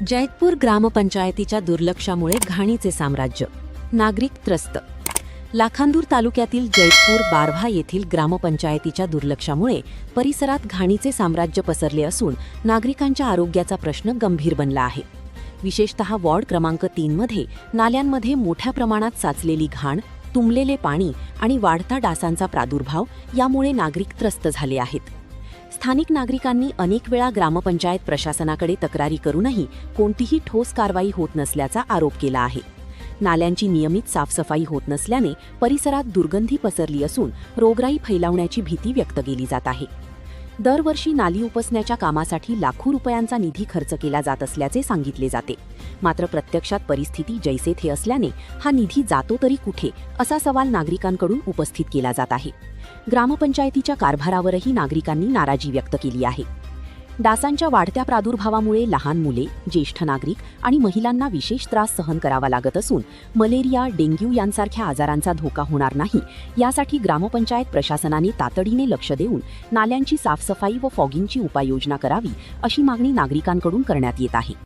जैतपूर ग्रामपंचायतीच्या दुर्लक्षामुळे घाणीचे साम्राज्य, नागरिक त्रस्त. लाखांदूर तालुक्यातील जैतपूर बारभा येथील ग्रामपंचायतीच्या दुर्लक्षामुळे परिसरात घाणीचे साम्राज्य पसरले असून नागरिकांच्या आरोग्याचा प्रश्न गंभीर बनला आहे. विशेषतः वॉर्ड क्रमांक 3 मध्ये नाल्यांमध्ये मोठ्या प्रमाणात साचलेली घाण, तुंबलेले पाणी आणि वाढता डासांचा प्रादुर्भाव यामुळे नागरिक त्रस्त झाले आहेत. स्थानिक नागरिकांनी अनेक वेळा ग्रामपंचायत प्रशासनाकडे तक्रारी करूनही कोणतीही ठोस कारवाई होत नसल्याचा आरोप केला आहे. नाल्यांची नियमित साफसफाई होत नसल्याने परिसरात दुर्गंधी पसरली असून रोगराई फैलावण्याची भीती व्यक्त केली जात आहे. दरवर्षी नाली उपसण्याच्या कामासाठी लाखो रुपयांचा निधी खर्च केला जात असल्याचे सांगितले जाते. मात्र प्रत्यक्षात परिस्थिती जैसे थे असल्याने हा निधी जातो तरी कुठे, असा सवाल नागरिकांकडून उपस्थित केला जात आहे. ग्रामपंचायतीच्या कारभारावरही नागरिकांनी नाराजी व्यक्त केली आहे. डासांच्या वाढत्या प्रादुर्भावामुळे लहान मुले, ज्येष्ठ नागरिक आणि महिलांना विशेष त्रास सहन करावा लागत असून मलेरिया, डेंग्यू यांसारख्या आजारांचा धोका होणार नाही यासाठी ग्रामपंचायत प्रशासनाने तातडीने लक्ष देऊन नाल्यांची साफसफाई व फॉगिंगची उपाययोजना करावी, अशी मागणी नागरिकांकडून करण्यात येत आहे.